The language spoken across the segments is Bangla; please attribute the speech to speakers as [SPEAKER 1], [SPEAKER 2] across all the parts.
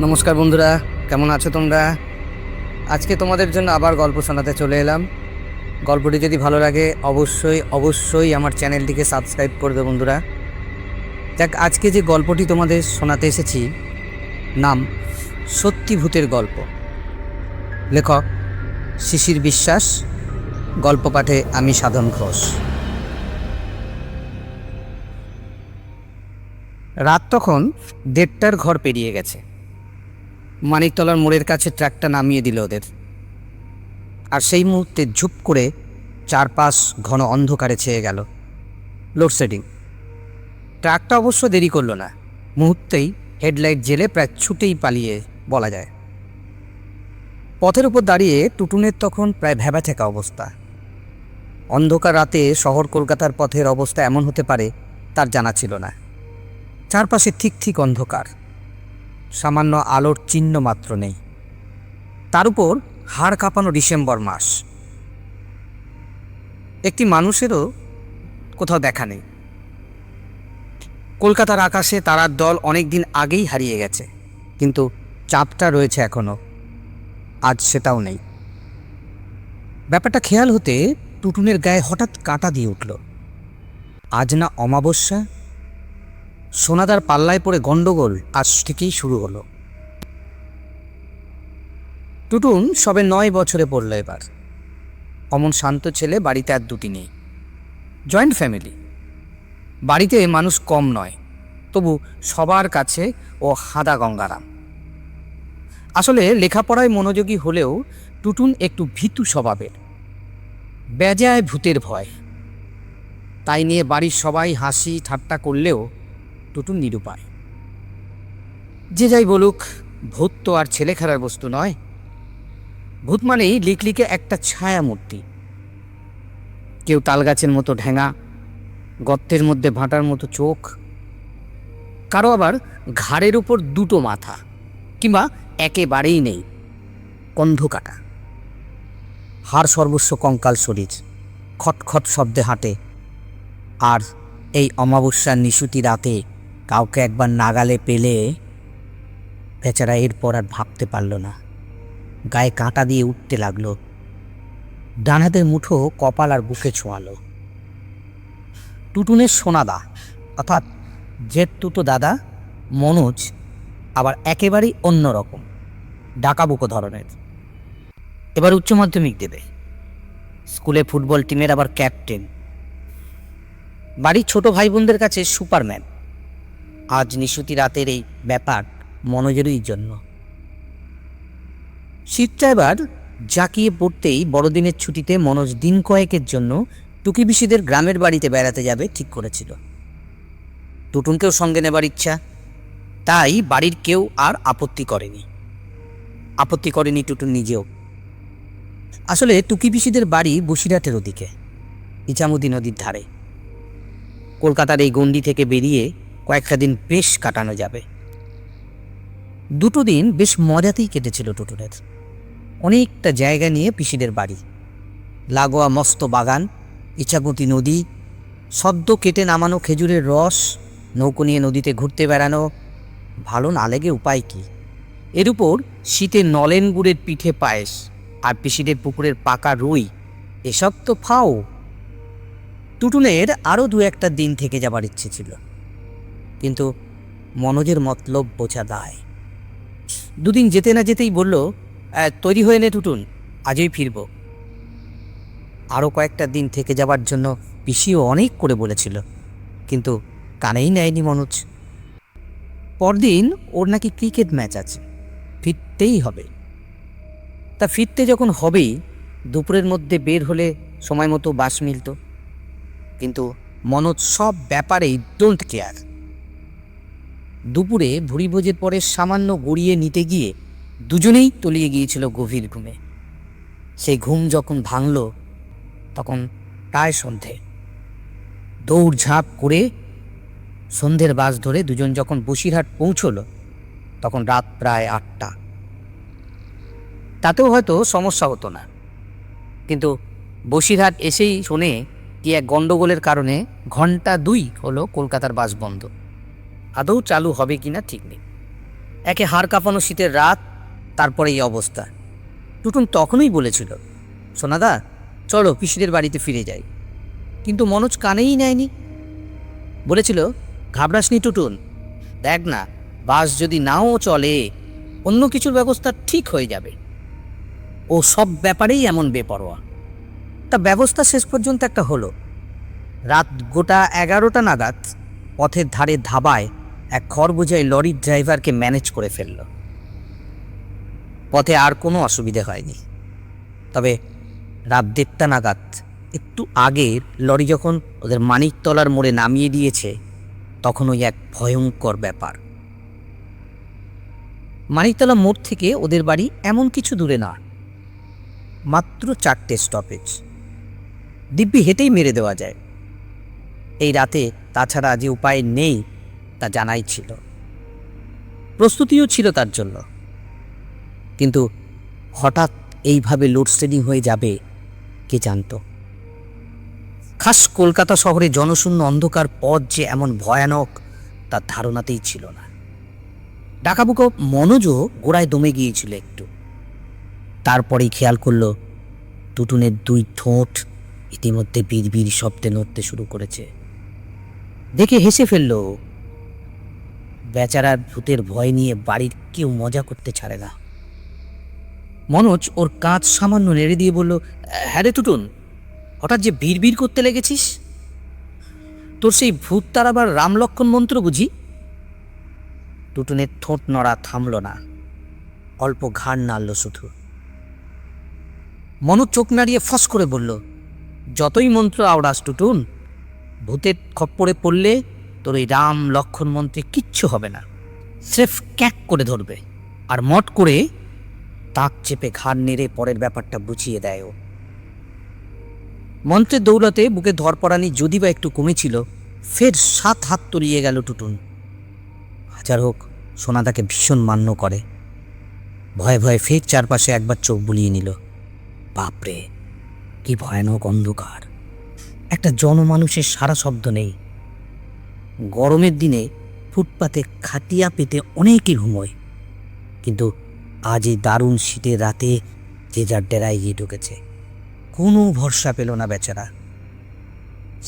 [SPEAKER 1] নমস্কার বন্ধুরা, কেমন আছো তোমরা? আজকে তোমাদের জন্য আবার গল্প শোনাতে চলে এলাম। গল্পটি যদি ভালো লাগে অবশ্যই অবশ্যই আমার চ্যানেলটিকে সাবস্ক্রাইব করবে বন্ধুরা। দেখ, আজকে যে গল্পটি তোমাদের শোনাতে এসেছি নাম সত্যি ভূতের গল্প। লেখক শিশির বিশ্বাস, গল্প পাঠে আমি সাধন ঘোষ। রাত তখন 1:30টার ঘর পেরিয়ে গেছে। মানিকতলার মোড়ের কাছে ট্রাকটা নামিয়ে দিল ওদের। আর সেই মুহূর্তে ঝুপ করে চারপাশ ঘন অন্ধকারে ছেয়ে গেল। লোডশেডিং। ট্রাকটা অবশ্য দেরি করলো না, মুহূর্তেই হেডলাইট জেলে প্রায় ছুটেই পালিয়ে বলা যায়। পথের উপর দাঁড়িয়ে টুটুনের তখন প্রায় ভ্যাবাথেকা অবস্থা। অন্ধকার রাতে শহর কলকাতার পথের অবস্থা এমন হতে পারে তার জানা ছিল না। চারপাশে ঠিক ঠিক অন্ধকার, সামান্য আলোর চিহ্ন মাত্র নেই। তার উপর হাড় কাঁপানো ডিসেম্বর মাস। একটি মানুষেরও কোথাও দেখা নেই। কলকাতার আকাশে তারার দল অনেক দিন আগেই হারিয়ে গেছে, কিন্তু চাপটা রয়েছে এখনো। আজ সেটাও নেই। ব্যাপারটা খেয়াল হতে টুটুনের গায়ে হঠাৎ কাঁটা দিয়ে উঠল। আজ না অমাবস্যা? সোনাদার পাল্লায় পড়ে গন্ডগোল আজ থেকেই শুরু হলো। টুটুন সবে 9 বছরে পড়ল এবার। অমন শান্ত ছেলে বাড়িতে আর দুটি নেই। Joint family. বাড়িতে মানুষ কম নয়, তবু সবার কাছে ও হাদা গঙ্গারাম। আসলে লেখাপড়ায় মনোযোগী হলেও টুটুন একটু ভীতু স্বভাবের। বেজায় ভূতের ভয়। তাই নিয়ে বাড়ির সবাই হাসি ঠাট্টা করলেও টুটুন নিরুপায়। যে যাই বলুক, ভূত তো আর ছেলে খেলার বস্তু নয়। ভূত মানেই লিকলিকে একটা ছায়া মূর্তি। কেউ তালগাছের মতো ঢেঙা, গর্তের মধ্যে ভাঁটার মতো চোখ, কারো আবার ঘাড়ের উপর দুটো মাথা, কিংবা একেবারেই নেই, কন্ধ কাটা। হাড় সর্বস্ব কঙ্কাল শরীর, খটখট শব্দে হাঁটে। আর এই অমাবস্যার নিশুতি রাতে কাউকে একবার নাগালে পেলে বেচারা এরপর আর ভাবতে পারল না। গায়ে কাঁটা দিয়ে উঠতে লাগলো। ডান হাতের মুঠো কপাল আর বুকে ছোঁয়ালো। টুটুনের সোনাদা অর্থাৎ জেঠতুতো দাদা মনোজ আবার একেবারেই অন্যরকম, ডাকাবুকো ধরনের। এবার উচ্চ মাধ্যমিক দেবে। স্কুলে ফুটবল টিমের আবার ক্যাপ্টেন। বাড়ির ছোট ভাই বোনদের কাছে সুপারম্যান। আজ নিশুতি রাতের এই ব্যাপার মনোজেরই জন্য। শীতটা এবার জাঁকিয়ে পড়তেই বড়দিনের ছুটিতে মনোজ দিন কয়েকের জন্য টুকি পিসিদের গ্রামের বাড়িতে বেড়াতে যাবে ঠিক করেছিল। টুটুনকেও সঙ্গে নেবার ইচ্ছা, তাই বাড়ির কেউ আর আপত্তি করেনি টুটুন নিজেও। আসলে টুকি পিসিদের বাড়ি বসিরহাটের ওদিকে, ইছামতি নদীর ধারে। কলকাতার এই গণ্ডি থেকে বেরিয়ে কয়েকটা দিন বেশ কাটানো যাবে। দুটো দিন বেশ মজাতেই কেটেছিল টুটুনের। অনেকটা জায়গা নিয়ে পিসিদের বাড়ি, লাগোয়া মস্ত বাগান, ইছামতি নদী, সদ্য কেটে নামানো খেজুরের রস, নৌকো নিয়ে নদীতে ঘুরতে বেড়ানো। ভালো না লেগে উপায় কি? এর উপর শীতে নলেন গুড়ের পিঠে পায়েস আর পিসিদের পুকুরের পাকা রুই, এসব তো ফাও। টুটুনের আরও 2-1টা দিন থেকে যাবার ইচ্ছে ছিল, কিন্তু মনোজের মতলব বোঝা দায়। দুদিন যেতে না যেতেই বলল, তৈরি হয়ে নে টুটুন, আজই ফিরব। আরও কয়েকটা দিন থেকে যাবার জন্য পিসিও অনেক করে বলেছিল, কিন্তু কানেই নেয়নি মনোজ। পরদিন ওর নাকি ক্রিকেট ম্যাচ আছে, ফিরতেই হবে। তা ফিরতে যখন হবেই, দুপুরের মধ্যে বের হলে সময় মতো বাস মিলত। কিন্তু মনোজ সব ব্যাপারেই ডোন্ট কেয়ার। দুপুরে ভুরিভোজের পরে সামান্য গড়িয়ে নিতে গিয়ে দুজনেই তলিয়ে গিয়েছিল গভীর ঘুমে। সেই ঘুম যখন ভাঙল তখন প্রায় সন্ধে। দৌড়ঝাঁপ করে সন্ধ্যের বাস ধরে দুজন যখন বসিরহাট পৌঁছল তখন রাত প্রায় 8টা। তাতেও হয়তো সমস্যা হতো না, কিন্তু বসিরহাট এসেই শোনে কি এক গণ্ডগোলের কারণে ঘন্টা 2 হলো কলকাতার বাস বন্ধ। আদৌ চালু হবে কিনা ঠিক নেই। একে হাড় কাঁপানো শীতের রাত, তারপরে এই অবস্থা। টুটুন তখনই বলেছিল, সোনাদা চলো পিসিদের বাড়িতে ফিরে যাই, কিন্তু মনোজ কানেই নেয়নি। বলেছিল, ঘাবড়াসনি টুটুন, দেখ না, বাস যদি নাও চলে অন্য কিছুর ব্যবস্থা ঠিক হয়ে যাবে। ও সব ব্যাপারেই এমন বেপরোয়া। তা ব্যবস্থা শেষ পর্যন্ত একটা হলো। রাত গোটা 11টা নাগাদ পথের ধারে ধাবায় এক খড় বোঝাই লরির ড্রাইভারকে ম্যানেজ করে ফেলল। পথে আর কোনো অসুবিধে হয়নি। তবে রাত 1:30 নাগাদ, একটু আগে লরি যখন ওদের মানিকতলার মোড়ে নামিয়ে দিয়েছে, তখন ওই এক ভয়ঙ্কর ব্যাপার। মানিকতলা মোড় থেকে ওদের বাড়ি এমন কিছু দূরে না, মাত্র 4টে স্টপেজ। দিব্যি হেঁটেই মেরে দেওয়া যায়। এই রাতে তাছাড়া যে উপায় নেই তা জানাই ছিল, প্রস্তুতিও ছিল তার জন্য। কিন্তু হঠাৎ এইভাবে লোডশেডিং হয়ে যাবে কে জানত। খাস কলকাতা শহরে জনশূন্য অন্ধকার পথ যে এমন ভয়ানক তার ধারণাতেই ছিল না। ডাকাবুকো মনোজও গোড়ায় দমে গিয়েছিল একটু। তারপরেই খেয়াল করল টুটুনের 2 ঠোঁট ইতিমধ্যে বিড়বিড় শব্দে নড়তে শুরু করেছে। দেখে হেসে ফেলল। বেচারার ভূতের ভয় নিয়ে বাড়ির কেউ মজা করতে ছাড়ে না। মনোজ ওর কাঁধ সামান্য নেড়ে দিয়ে বলল, হ্যাঁ রে টুটুন, হঠাৎ যে বিড়বিড় করতে লেগেছিস, তোর সেই ভূত তাড়াবার রামলক্ষণ মন্ত্র বুঝি? টুটুনের ঠোঁট নড়া থামল না, অল্প ঘাড় নাড়ল শুধু। মনোজ চোখ নাড়িয়ে ফস করে বলল, যতই মন্ত্র আওড়াস টুটুন, ভূতের খপ্পরে পড়লে তোর ওই রাম লক্ষণ মন্ত্রে কিচ্ছু হবে না। স্রেফ ক্যাক করে ধরবে, আর মট করে তাক চেপে ঘাড় নেড়ে পরের ব্যাপারটা বুঝিয়ে দেয় ও। মন্ত্রের দৌলতে বুকে ধরপড়ানি যদি বা একটু কমেছিল, ফের 7 হাত তলিয়ে গেল টুটুন। হাজার হোক সোনাদাকে ভীষণ মান্য করে। ভয়ে ভয়ে ফের চারপাশে একবার চোখ বুলিয়ে নিল। বাপরে, কি ভয়ানক অন্ধকার! একটা জনমানুষের সারা শব্দ নেই। গরমের দিনে ফুটপাতে খাটিয়া পেতে অনেকেই ঘুমোয়, কিন্তু আজ এই দারুণ শীতের রাতে যে যার ডেরায় গিয়ে ঢুকেছে। কোনো ভরসা পেল না বেচারা।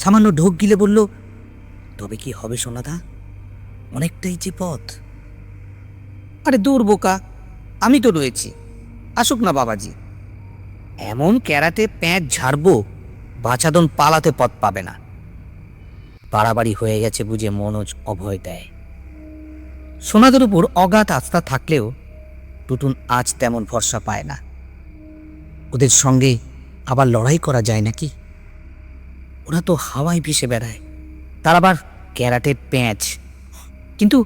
[SPEAKER 1] সামান্য ঢোক গিলে বলল, তবে কি হবে সোনাদা? অনেকটাই যে পথ। আরে দূর বোকা, আমি তো রয়েছি, আসুক না বাবাজি। এমন ক্যারাতে প্যাঁচ ঝাড়বো, বাছাদন পালাতে পথ পাবে না। বাড়াবাড়ি হয়ে গেছে বুঝে মনোজ অভয় দেয়। সোনাদের উপর অগাধ আস্থা থাকলেও টুটুন আজ তেমন ভরসা পায় না। ওদের সঙ্গে আবার লড়াই করা যায় নাকি? ওরা তো হাওয়ায় ভেসে বেড়ায়, তার আবার ক্যারাটের প্যাঁচ। কিন্তু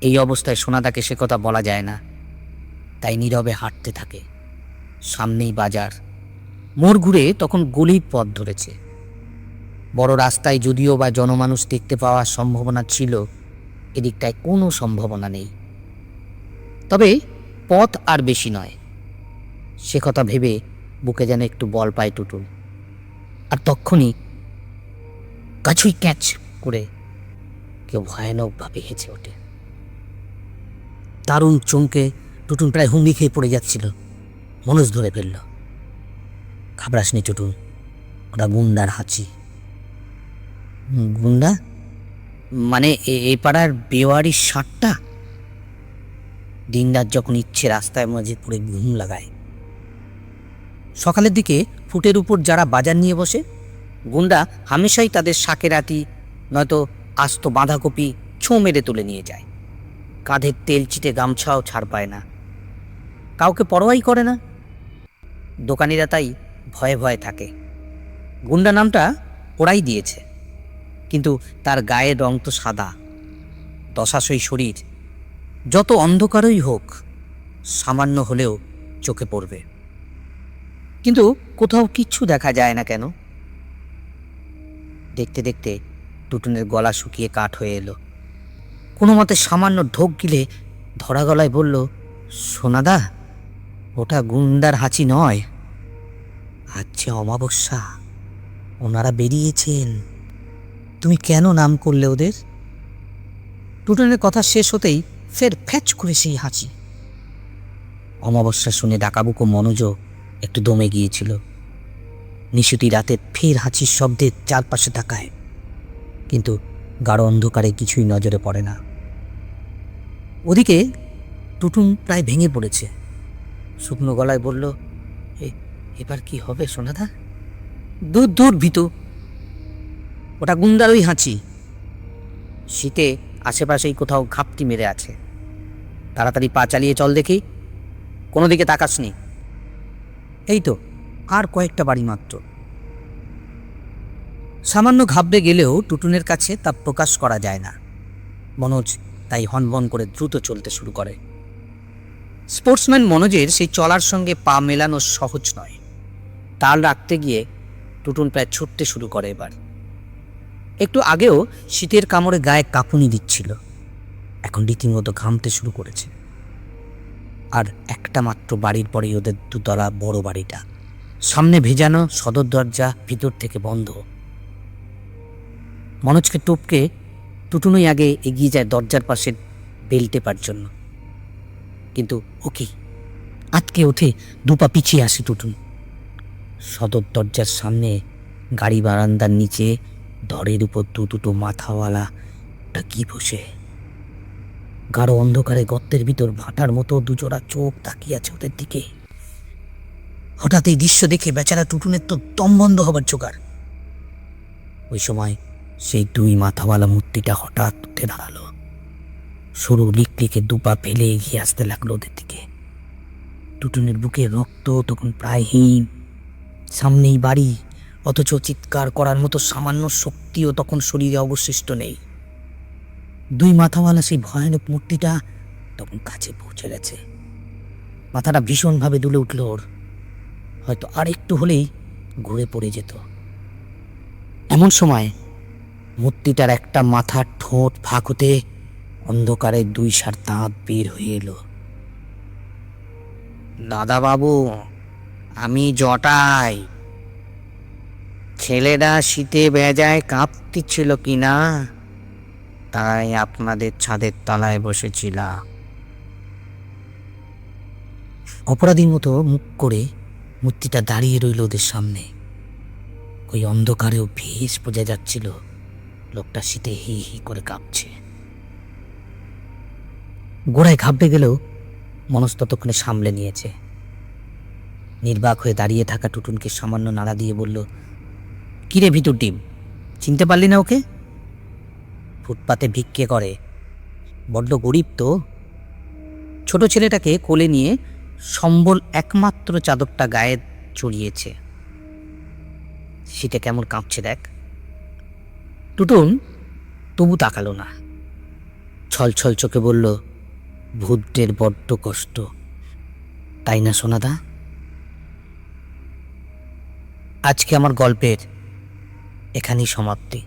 [SPEAKER 1] এই অবস্থায় সোনাদাকে সে কথা বলা যায় না, তাই নীরবে হাঁটতে থাকে। সামনেই বাজার। মোড় ঘুরে তখন গলির পথ ধরেছে। বড় রাস্তায় যদিও বা জনমানুষ দেখতে পাওয়ার সম্ভাবনা ছিল, এদিকটায় কোনো সম্ভাবনা নেই। তবে পথ আর বেশি নয়, সে কথা ভেবে বুকে যেন একটু বল পায় টুটুন। আর তক্ষুনি কাছুই ক্যাচ করে কেউ ভয়ানকভাবে হেঁচে ওঠে। দারুণ চমকে টুটুন প্রায় হুমড়ি খেয়ে পড়ে যাচ্ছিল। মনোজ ধরে ফেলল। ঘাবড়াসনি টুটুন, ওটা গুন্ডার হাঁচি। গুন্ডা মানে এই পাড়ার বেওয়ারির 60টা? দিনরাত যখন ইচ্ছে রাস্তায় মাঝে পড়ে ঘুম লাগায়। সকালের দিকে ফুটের উপর যারা বাজার নিয়ে বসে, গুন্ডা হামেশাই তাদের শাকের আটি নয়তো আস্ত বাঁধাকপি ছোঁ মেরে তুলে নিয়ে যায়। কাঁধের তেল চিটে গামছাও ছাড় পায় না, কাউকে পরোয়াই করে না। দোকানিরা তাই ভয়ে ভয়ে থাকে। গুন্ডা নামটা ওরাই দিয়েছে, কিন্তু তার গায়ের রং তো সাদা, দশাশই শরীর। যত অন্ধকারই হোক, সামান্য হলেও চোখে পড়বে। কিন্তু কোথাও কিচ্ছু দেখা যায় না কেন? দেখতে দেখতে টুটুনের গলা শুকিয়ে কাঠ হয়ে এলো। কোনো মতে সামান্য ঢোক গিলে ধরা গলায় বলল, সোনাদা, ওটা গুন্ডার হাঁচি নয়, আজকে অমাবস্যা, ওনারা বেরিয়েছেন। তুমি কেন নাম করলে ওদের? টুটুনের কথা শেষ হতেই ফের ফ্যাচ করে সেই হাঁচি। অমাবস্যা শুনে ডাকাবুকো মনোযোগ একটু দমে গিয়েছিল। নিশুতি রাতে ফের হাঁচির শব্দে চারপাশে তাকায়, কিন্তু গাঢ় অন্ধকারে কিছুই নজরে পড়ে না। ওদিকে টুটুন প্রায় ভেঙে পড়েছে। শুকনো গলায় বলল, এবার কি হবে সোনাদা? দূর দূর ভীতু, ওটা গুন্ডারই হাঁচি। শীতে আশেপাশেই কোথাও ঘাপটি মেরে আছে। তাড়াতাড়ি পা চালিয়ে চল দেখি, কোনো দিকে তাকাসনি। এই তো আর কয়েকটা বাড়ি মাত্র। সামান্য ঘাবড়ে গেলেও টুটুনের কাছে তা প্রকাশ করা যায় না। মনোজ তাই হনবন করে দ্রুত চলতে শুরু করে। স্পোর্টসম্যান মনোজের সেই চলার সঙ্গে পা মেলানো সহজ নয়। তাল রাখতে গিয়ে টুটুন প্রায় ছুটতে শুরু করে। এবার একটু আগেও শীতের কামড়ে গায়ে কাঁপুনি দিচ্ছিল, এখন রীতিমতো ঘামতে শুরু করেছে। আর একটা মাত্র বাড়ির পরেই ওদের দুতলা বড় বাড়িটা। সামনে ভেজানো সদর দরজা ভিতর থেকে বন্ধ। মনোজকে টপকে টুটুনই আগে এগিয়ে যায় দরজার পাশে বেল টেপার জন্য, কিন্তু ওকে আটকে ওঠে, দুপা পিছিয়ে আসে টুটুন। সদর দরজার সামনে গাড়ি বারান্দার নিচে দরের উপর দুটো মাথাওয়ালা কি বসে। গাঢ় অন্ধকারে গর্তের ভিতর ভাটার মতো দুজোড়া চোখ তাকিয়ে আছে ওদের দিকে। হঠাৎ এই দৃশ্য দেখে বেচারা টুটুনের তো দম বন্ধ হবার জোগাড়। ওই সময় সেই দুই মাথাওয়ালা মূর্তিটা হঠাৎ উঠে দাঁড়ালো। সরু লিকলিকে দুপা ফেলে এগিয়ে আসতে লাগলো ওদের দিকে। টুটুনের বুকে রক্ত তখন প্রায় হীন। সামনেই বাড়ি, অথচ চিৎকার করার মতো সামান্য শক্তিও তখন শরীরে অবশিষ্ট নেই। দুই মাথাওয়ালা সেই ভয়ানক মূর্তিটা তখন কাছে পৌঁছে গেছে। মাথাটা ভীষণভাবে দুলে উঠল ওর। হয়তো আর একটু হলেই ঘুরে পড়ে যেত। এমন সময় মূর্তিটার একটা মাথার ঠোঁট ফাঁক হতে অন্ধকারে দুই সার দাঁত বের হয়ে এলো। দাদা বাবু, আমি জটাই। ছেলেরা শীতে বেজায় কাঁপতেছিল কিনা, তাই আপনাদের ছাদের তলায় বসেছিলাম। অপরাধীর মতো মুখ করে মূর্তিটা দাঁড়িয়ে রইল ওদের সামনে। ওই অন্ধকারেও বেশ বোঝা যাচ্ছিল লোকটা শীতে হি হি করে কাঁপছে। গোড়ায় ঘাবড়ে গেলেও মনস ততক্ষণে সামলে নিয়েছে। নির্বাক হয়ে দাঁড়িয়ে থাকা টুটুনকে সামান্য নাড়া দিয়ে বলল, কিরে ভিতর ডিম, চিনতে পারলি না ওকে? ফুটপাতে ভিক্ষে করে, বড্ড গরিব তো। ছোট ছেলেটাকে কোলে নিয়ে সম্বল একমাত্র চাদরটা গায়ে চড়িয়েছে। শীতে কেমন কাঁপছে দেখ। টুটুন তবু তাকালো না। ছল ছল চোখে বলল, ভূতদের বড্ড কষ্ট, তাই না সোনাদা? আজকে আমার গল্পের এখানেই সমাপ্তি।